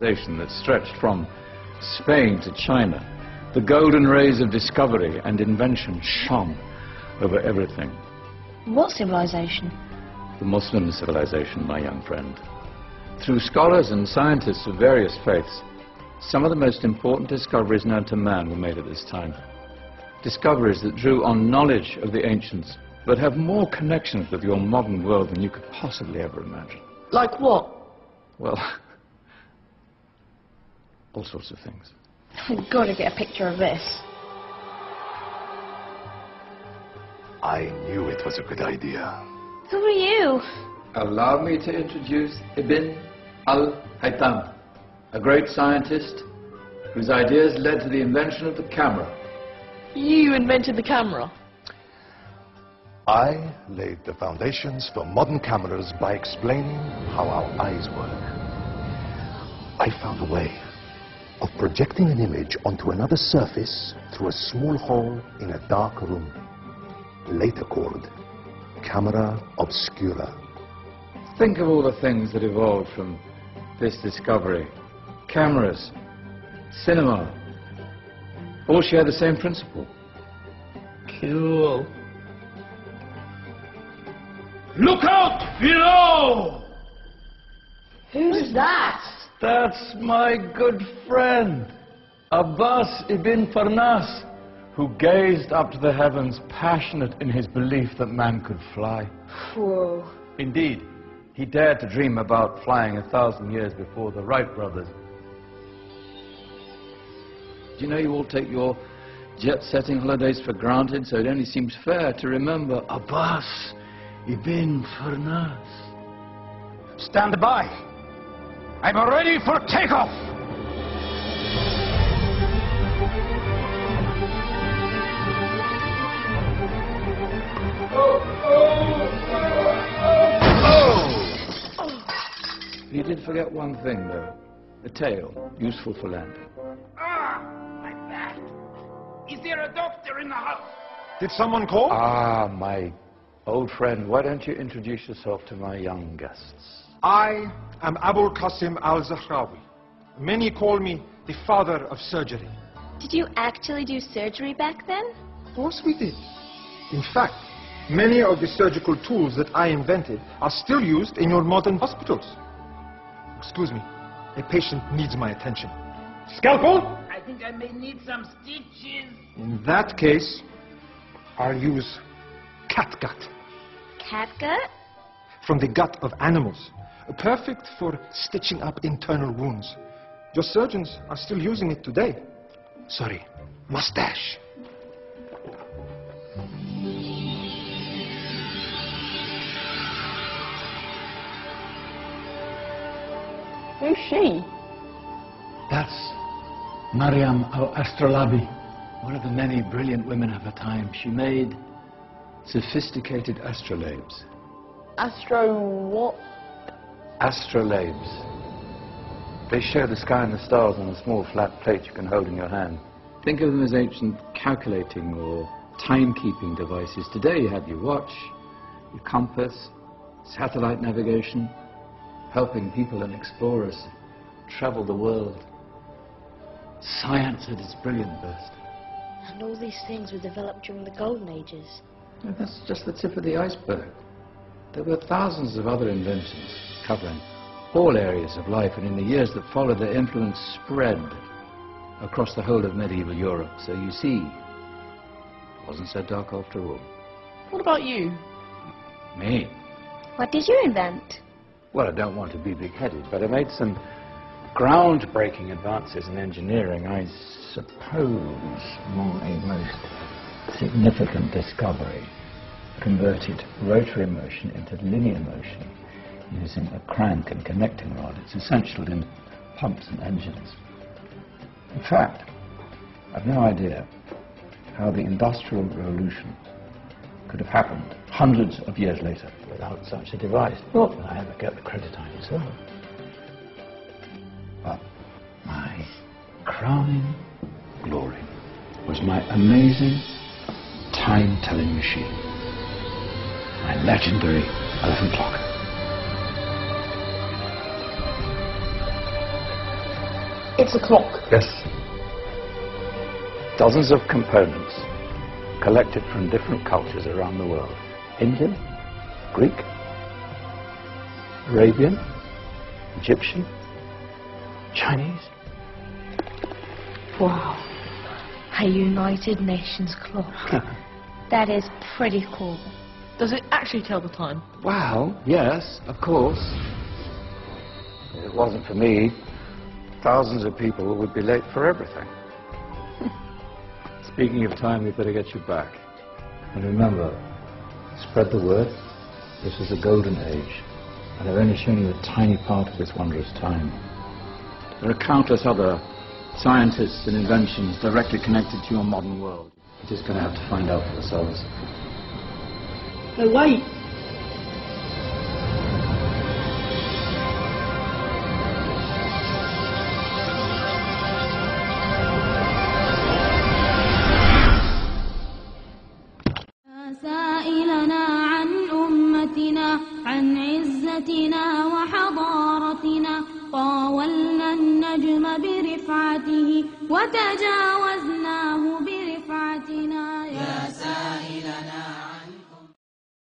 That stretched from Spain to China, the golden rays of discovery and invention shone over everything. What civilization? The Muslim civilization, my young friend. Through scholars and scientists of various faiths, some of the most important discoveries known to man were made at this time. Discoveries that drew on knowledge of the ancients, but have more connections with your modern world than you could possibly ever imagine. Like what? Well, all sorts of things. I've got to get a picture of this. I knew it was a good idea. Who are you? Allow me to introduce Ibn al-Haytham, a great scientist whose ideas led to the invention of the camera. You invented the camera? I laid the foundations for modern cameras by explaining how our eyes work. I found a way of projecting an image onto another surface through a small hole in a dark room, later called camera obscura. Think of all the things that evolved from this discovery. Cameras, cinema, all share the same principle. Cool. Look out below! Who's that? That's my good friend, Abbas ibn Farnas, who gazed up to the heavens, passionate in his belief that man could fly. Whoa. Indeed, he dared to dream about flying 1,000 years before the Wright brothers. Do you know you all take your jet-setting holidays for granted, so it only seems fair to remember Abbas ibn Farnas. Stand by. I'm ready for takeoff. You did forget one thing, though. A tail, useful for landing. Ah, my back. Is there a doctor in the house? Did someone call? Ah, my old friend, why don't you introduce yourself to my young guests? I am Abul Qasim al-Zahrawi. Many call me the father of surgery. Did you actually do surgery back then? Of course we did. In fact, many of the surgical tools that I invented are still used in your modern hospitals. Excuse me, a patient needs my attention. Scalpel? I think I may need some stitches. In that case, I'll use catgut. Catgut? From the gut of animals. Perfect for stitching up internal wounds. Your surgeons are still using it today. Sorry, mustache. Who's she? That's Maryam al-Astrolabi, one of the many brilliant women of her time. She made sophisticated astrolabes. Astro what? Astrolabes. They show the sky and the stars on a small flat plate you can hold in your hand. Think of them as ancient calculating or timekeeping devices. Today you have your watch, your compass, satellite navigation, helping people and explorers travel the world. Science at its brilliant best. And all these things were developed during the Golden Ages. And that's just the tip of the iceberg. There were thousands of other inventions covering all areas of life, and in the years that followed, their influence spread across the whole of medieval Europe. So you see, it wasn't so dark after all. What about you? Me? What did you invent? Well, I don't want to be big-headed, but I made some groundbreaking advances in engineering. I suppose my most significant discovery converted rotary motion into linear motion using a crank and connecting rod. It's essential in pumps and engines. In fact, I've no idea how the Industrial Revolution could have happened hundreds of years later without such a device. Not that I ever get the credit I deserve. But my crowning glory was my amazing time-telling machine, my legendary elephant clock. It's a clock. Yes. Dozens of components collected from different cultures around the world. Indian, Greek, Arabian, Egyptian, Chinese. Wow. A United Nations clock. That is pretty cool. Does it actually tell the time? Well, yes, of course. If it wasn't for me, thousands of people would be late for everything. Speaking of time, we better get you back. And remember, spread the word. This is a golden age, and I've only shown you a tiny part of this wondrous time. There are countless other scientists and inventions directly connected to your modern world. You're just going to have to find out for yourselves. No, wait. سائلنا عن أمتنا عن عزتنا وحضارتنا طاولنا النجم برفعته وتجاوزناه